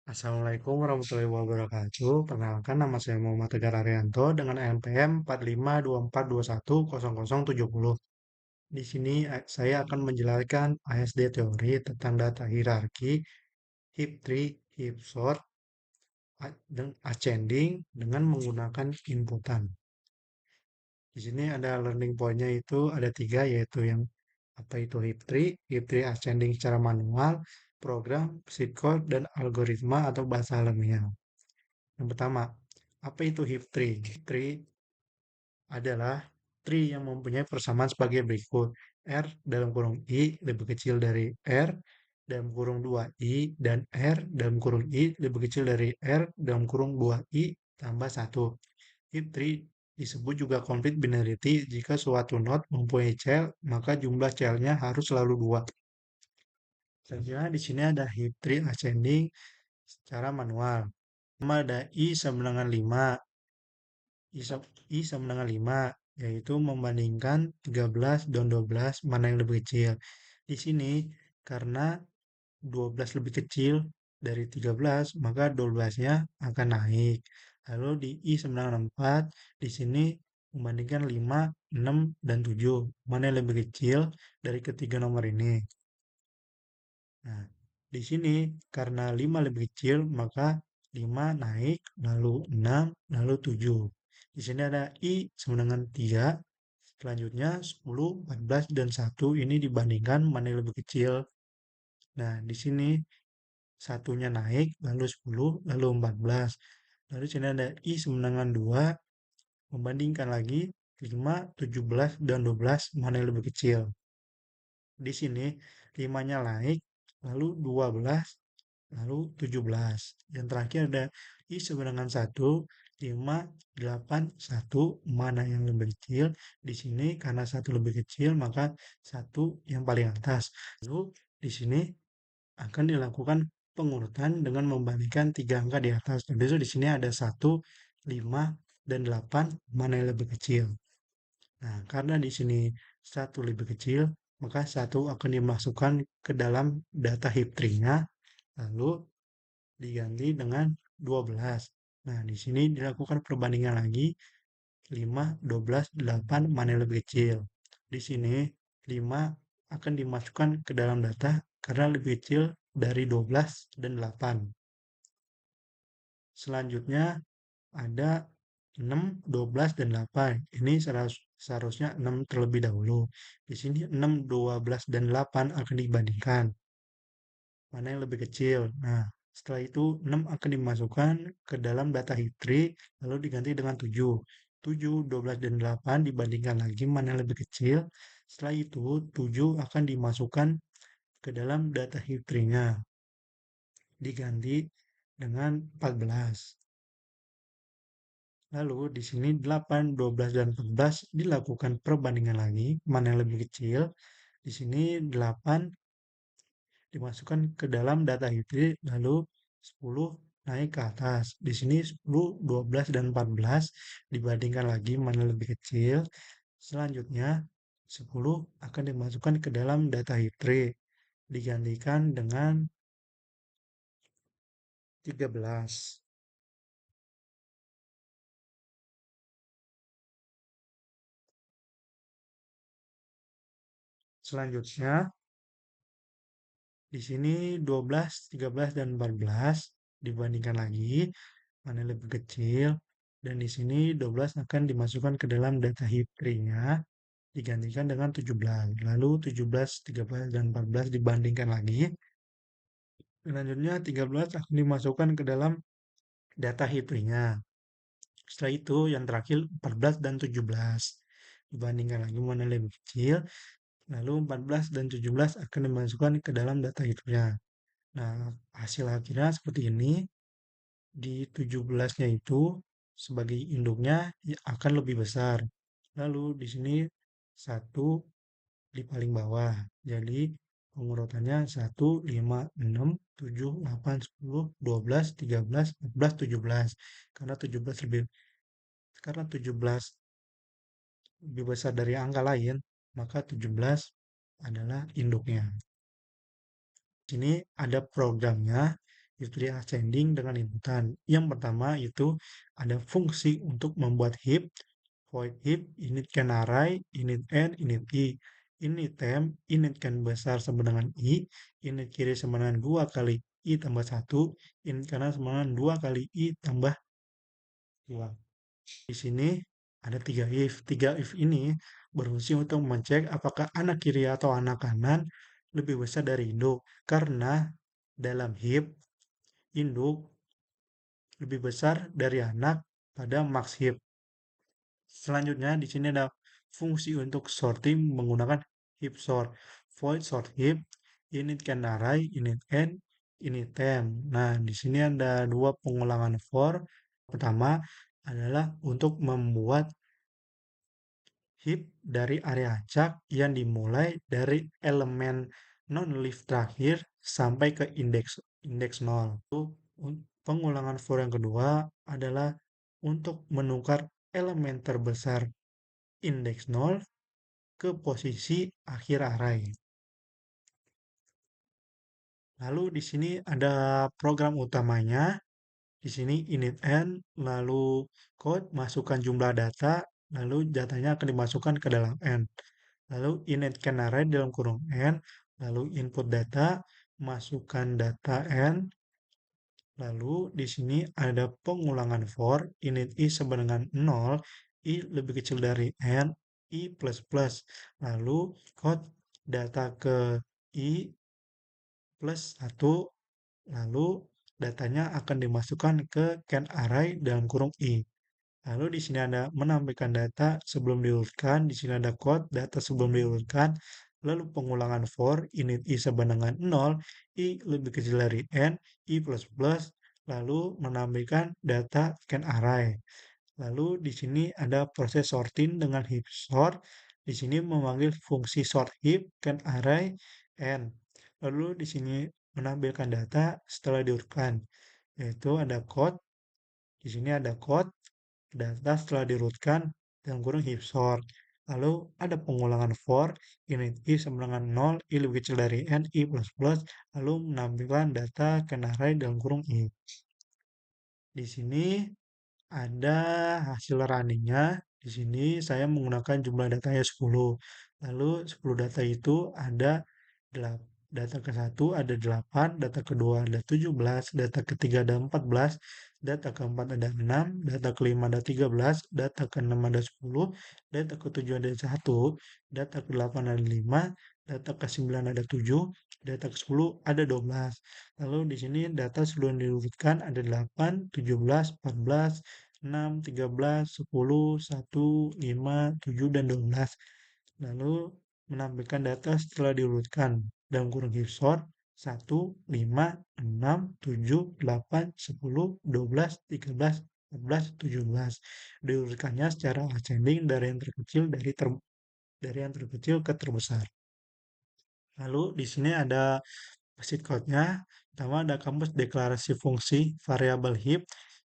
Assalamualaikum warahmatullahi wabarakatuh. Perkenalkan nama saya Muhammad Tegar Arianto dengan NPM 4524210070. Di sini saya akan menjelaskan ASD teori tentang data hierarki, heap tree, heap sort, dan ascending dengan menggunakan inputan. Di sini ada learning point-nya itu ada tiga, yaitu yang apa itu heap tree ascending secara manual, program, psikote, dan algoritma atau bahasa alamiah. Yang pertama, apa itu heap tree? Heap tree adalah tree yang mempunyai persamaan sebagai berikut. R dalam kurung I lebih kecil dari R dalam kurung 2I dan R dalam kurung I lebih kecil dari R dalam kurung 2I tambah 1. Heap tree disebut juga complete binarity jika suatu node mempunyai child, maka jumlah childnya harus selalu 2. Selanjutnya di sini ada heap tree ascending secara manual. Pertama ada I sama dengan 5, I sama dengan 5, yaitu membandingkan 13 dan 12 mana yang lebih kecil. Di sini karena 12 lebih kecil dari 13, maka 12-nya akan naik. Lalu di I sama dengan 4, di sini membandingkan 5, 6, dan 7, mana yang lebih kecil dari ketiga nomor ini. Nah, di sini karena 5 lebih kecil, maka 5 naik, lalu 6, lalu 7. Di sini ada I sama dengan 3. Selanjutnya 10, 14, dan 1 ini dibandingkan mana yang lebih kecil. Nah, di sini satunya naik, lalu 10, lalu 14. Lalu di sini ada I sama dengan 2, membandingkan lagi 5, 17, dan 12 mana yang lebih kecil. Di sini 5-nya naik, lalu 12, lalu 17. Yang terakhir ada I sama dengan 1, 5, 8, 1, mana yang lebih kecil. Di sini karena satu lebih kecil, maka satu yang paling atas. Lalu di sini akan dilakukan pengurutan dengan membandingkan tiga angka di atas. Dan besok di sini ada 1, 5, dan 8, mana yang lebih kecil. Nah, karena di sini satu lebih kecil, maka satu akan dimasukkan ke dalam data heap tree-nya, lalu diganti dengan 12. Nah, di sini dilakukan perbandingan lagi, 5, 12, 8, mana yang lebih kecil. Di sini 5 akan dimasukkan ke dalam data karena lebih kecil dari 12 dan 8. Selanjutnya ada 6, 12, dan 8. Ini seharusnya 6 terlebih dahulu. Di sini 6, 12, dan 8 akan dibandingkan. Mana yang lebih kecil? Nah, setelah itu 6 akan dimasukkan ke dalam data heap tree, lalu diganti dengan 7. 7, 12, dan 8 dibandingkan lagi mana yang lebih kecil. Setelah itu 7 akan dimasukkan ke dalam data heap tree-nya, diganti dengan 14. Lalu di sini 8, 12, dan 14 dilakukan perbandingan lagi, mana yang lebih kecil. Di sini 8 dimasukkan ke dalam data history, lalu 10 naik ke atas. Di sini 10, 12, dan 14 dibandingkan lagi mana yang lebih kecil. Selanjutnya 10 akan dimasukkan ke dalam data history, digantikan dengan 13. Selanjutnya di sini 12, 13, dan 14 dibandingkan lagi mana yang lebih kecil, dan di sini 12 akan dimasukkan ke dalam data heap tree-nya, digantikan dengan 17. Lalu 17, 13, dan 14 dibandingkan lagi. Selanjutnya 13 akan dimasukkan ke dalam data heap tree-nya. Setelah itu yang terakhir 14 dan 17 dibandingkan lagi mana yang lebih kecil. Lalu 14 dan 17 akan dimasukkan ke dalam data heap tree-nya. Nah, hasil akhirnya seperti ini. Di 17-nya itu sebagai induknya akan lebih besar. Lalu di sini satu di paling bawah. Jadi pengurutannya 1, 5, 6, 7, 8, 10, 12, 13, 14, 17. Karena 17 lebih besar dari angka lain, maka 17 adalah induknya. Sini ada programnya, history ascending dengan inputan. Yang pertama itu ada fungsi untuk membuat heap, void heap, init can array, init n, init i. Init temp, init can besar sama dengan i, init kiri sama dengan 2 kali i tambah 1, init kanan sama dengan 2 kali i tambah 2. Di sini ada 3 if. 3 if ini berfungsi untuk mengecek apakah anak kiri atau anak kanan lebih besar dari induk. Karena dalam heap, induk lebih besar dari anak pada max heap. Selanjutnya di sini ada fungsi untuk sorting menggunakan heap sort. Void sort heap, init can array, init n, init temp. Nah, di sini ada dua pengulangan for. Pertama adalah untuk membuat heap dari area acak yang dimulai dari elemen non-leaf terakhir sampai ke indeks 0. Pengulangan for yang kedua adalah untuk menukar elemen terbesar indeks 0 ke posisi akhir array. Lalu di sini ada program utamanya. Di sini init n, lalu code masukkan jumlah data, lalu datanya akan dimasukkan ke dalam n. Lalu init can array dalam kurung n, lalu input data, masukkan data n, lalu di sini ada pengulangan for init i sama dengan 0, i lebih kecil dari n, i plus plus. Lalu code data ke i plus 1, lalu datanya akan dimasukkan ke can array dalam kurung i. Lalu di sini ada menampilkan data sebelum diurutkan, di sini ada code data sebelum diurutkan, lalu pengulangan for init i sama dengan 0, i lebih kecil dari n, i plus plus, lalu menampilkan data can array. Lalu di sini ada proses sorting dengan heap sort. Di sini memanggil fungsi sort heap can array n. Lalu di sini menampilkan data setelah diurutkan, yaitu ada code. Di sini ada code data setelah diurutkan dalam kurung heap sort. Lalu ada pengulangan for init i sama dengan 0, i lebih kecil dari n, i plus plus, lalu menampilkan data can array dalam kurung i. Di sini ada hasil runningnya. Di sini saya menggunakan jumlah datanya 10. Lalu 10 data itu ada data ke-1 ada 8, data kedua ada 17, data ketiga ada 14, data keempat ada 6, data kelima ada 13, data keenam ada 10, data ketujuh ada 1, data ke-8 ada 5, data ke-9 ada 7, data ke-10 ada 12. Lalu di sini data sebelum diurutkan ada 8, 17, 14, 6, 13, 10, 1, 5, 7, dan 12. Lalu menampilkan data setelah diurutkan dalam kurung heap sort 1, 5, 6, 7, 8, 10, 12, 13, 14, 17. Diurutkannya secara ascending dari yang terkecil dari yang terkecil ke terbesar. Lalu di sini ada sheet code-nya. Pertama ada kamus deklarasi fungsi variabel heap,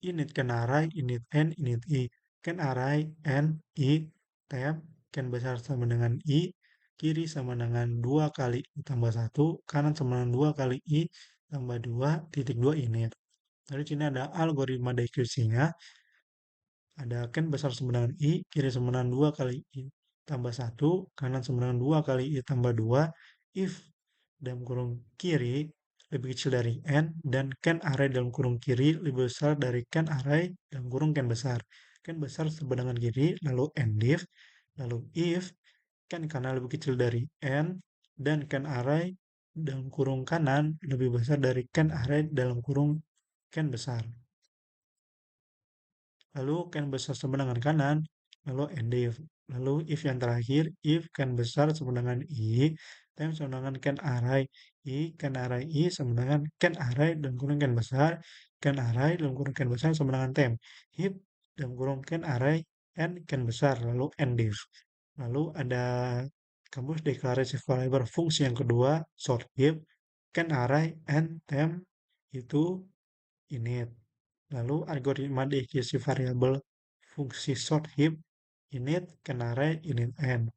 init can array, init n, init i. Can array n, i, temp, can besar sama dengan i, kiri sama dengan 2 kali i tambah 1, kanan sama dengan 2 kali i tambah 2, titik 2 init. Lalu sini ada algoritma dekripsinya. Ada can besar sama dengan i, kiri sama dengan 2 kali i tambah 1, kanan sama dengan 2 kali i tambah 2, if dalam kurung kiri lebih kecil dari n, dan can array dalam kurung kiri lebih besar dari can array dalam kurung can besar. Can besar sama dengan kiri, lalu end if, lalu if can kanan lebih kecil dari n, dan can array dalam kurung kanan lebih besar dari can array dalam kurung can besar. Lalu can besar sama dengan kanan, lalu end if. Lalu if yang terakhir, if can besar sama dengan i, temp sama dengan can array i, can array i sama dengan can array dan kurung can besar, can array dalam kurung can besar sama dengan temp. If dalam kurung can array n can besar, lalu end if. Lalu ada kamus deklarasi variabel fungsi yang kedua, sort if, can array n temp itu init. Lalu algoritma definisi variabel fungsi sort heap init can array init n.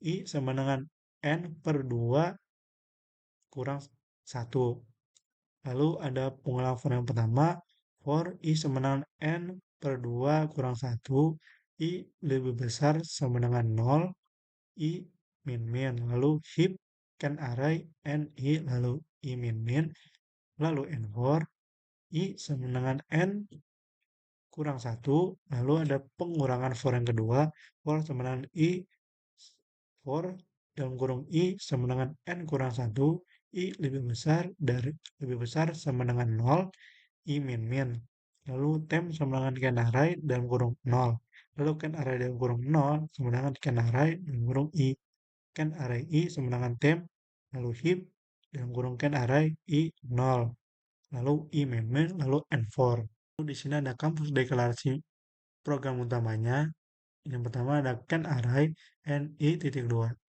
I sama dengan n per 2 kurang 1. Lalu ada pengulangan for yang pertama, for I sama dengan N per 2 kurang satu, I lebih besar sama dengan nol, I min min. Lalu heap can array N I lalu I min min. Lalu N for I sama dengan N kurang satu, lalu ada pengurangan for yang kedua, for sama dengan I, for dalam kurung I sama dengan N kurang satu, I lebih besar sama dengan nol, I min min. Lalu tem sama dengan ken array dalam kurung nol. Lalu ken array dalam kurung nol sama dengan ken array dalam kurung I. Ken array I sama dengan tem, lalu heap dalam kurung ken array I nol. Lalu I min min, lalu N4. Lalu di sini ada kampus deklarasi program utamanya. Yang pertama ada can array ni.2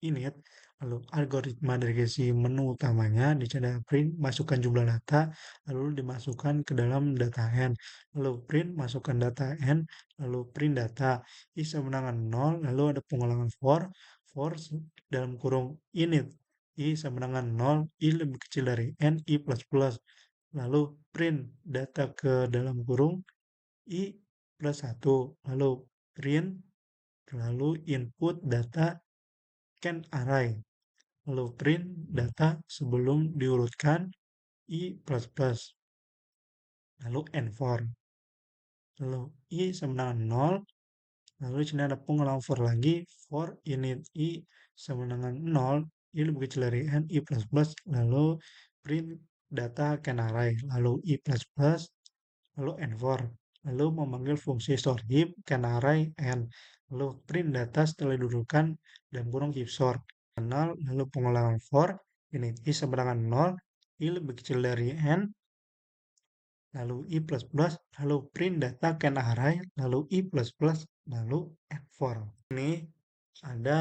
init, lalu algoritma dari si menu utamanya di sini ada print, masukkan jumlah data, lalu dimasukkan ke dalam data n, lalu print, masukkan data n, lalu print data I sama dengan 0, lalu ada pengulangan for dalam kurung init I sama dengan 0, I lebih kecil dari n, I plus plus, lalu print data ke dalam kurung I plus 1, lalu print, lalu input data can array, lalu print data sebelum diurutkan I plus plus, lalu N4, lalu I sama dengan 0, lalu di sini ada pengulang for lagi, for init I sama dengan 0, I lebih kecil dari N, I plus plus, lalu print data can array, lalu I plus plus, lalu N4, lalu memanggil fungsi sort heap can array N, lalu print data setelah didudukan dan kurung heap sort, 0, lalu pengulangan for, init I sama dengan 0, I lebih kecil dari N, lalu I plus plus, lalu print data can array, lalu I plus plus, lalu N4. Ini ada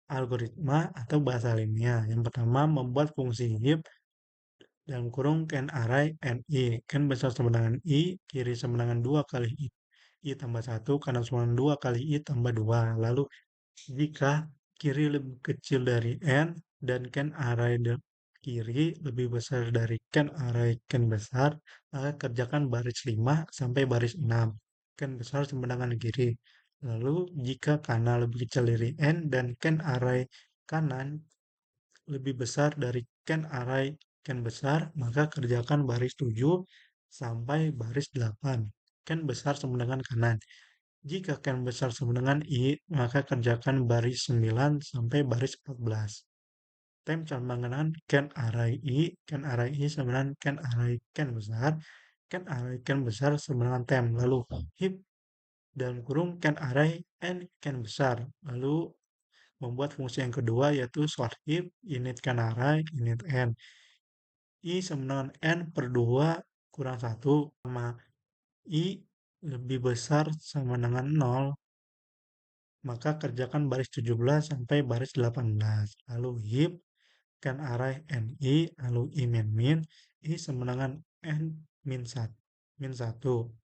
algoritma atau bahasa ilmiah. Yang pertama, membuat fungsi heap dalam kurung can array ni, kan besar sama dengan I, kiri sama dengan 2 kali I tambah 1, kanan sama dengan 2 kali I tambah 2. Lalu jika kiri lebih kecil dari N dan can array kiri lebih besar dari can array can besar, maka kerjakan baris 5 sampai baris 6. Can besar sama dengan kiri. Lalu jika kanan lebih kecil dari N dan can array kanan lebih besar dari can array can besar, maka kerjakan baris 7 sampai baris 8. Can besar sama dengan kanan. Jika can besar sama dengan I, maka kerjakan baris 9 sampai baris 14. Tem sama dengan can array I sama dengan can array can array can besar sama dengan tem. Lalu heap dalam kurung can array n can besar. Lalu membuat fungsi yang kedua yaitu sort heap init can array init n. I sama dengan n per 2 kurang 1 sama I lebih besar sama dengan 0, maka kerjakan baris 17 sampai baris 18. Lalu heap can array ni, lalu I min min, I sama dengan n min 1.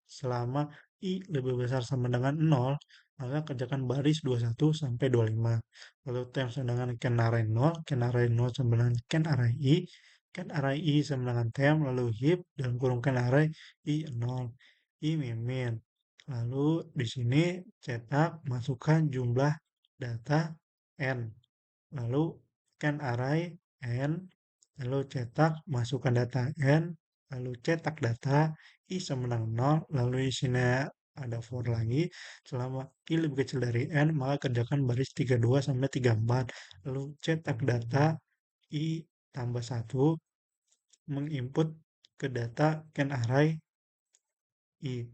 Selama I lebih besar sama dengan 0, maka kerjakan baris 21 sampai 25. Lalu tem sama dengan can array 0 sama dengan can array I sama dengan tem, lalu heap dalam kurung can array I 0, I min min. Lalu di sini cetak masukkan jumlah data n. Lalu can array n, lalu cetak masukkan data n, lalu cetak data I sama dengan 0, lalu di sini ada for lagi, selama I lebih kecil dari n, maka kerjakan baris 32 sampai 34, lalu cetak data I tambah 1, menginput ke data can array I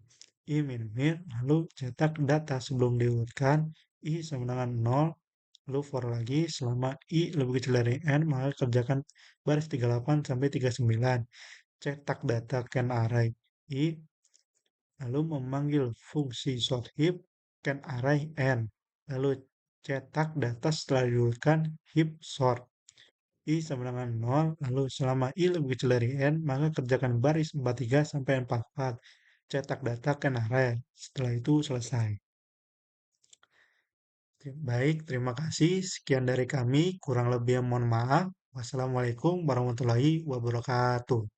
min min, lalu cetak data sebelum diurutkan I sama dengan 0, lalu for lagi selama I lebih kecil dari N, maka kerjakan baris 38 sampai 39. Cetak data can array I, lalu memanggil fungsi sort heap can array N, lalu cetak data setelah diurutkan heap sort I sama dengan 0, lalu selama I lebih kecil dari N, maka kerjakan baris 43 sampai 44. Cetak data can array. Setelah itu selesai. Oke, baik, terima kasih. Sekian dari kami. Kurang lebih mohon maaf. Wassalamualaikum warahmatullahi wabarakatuh.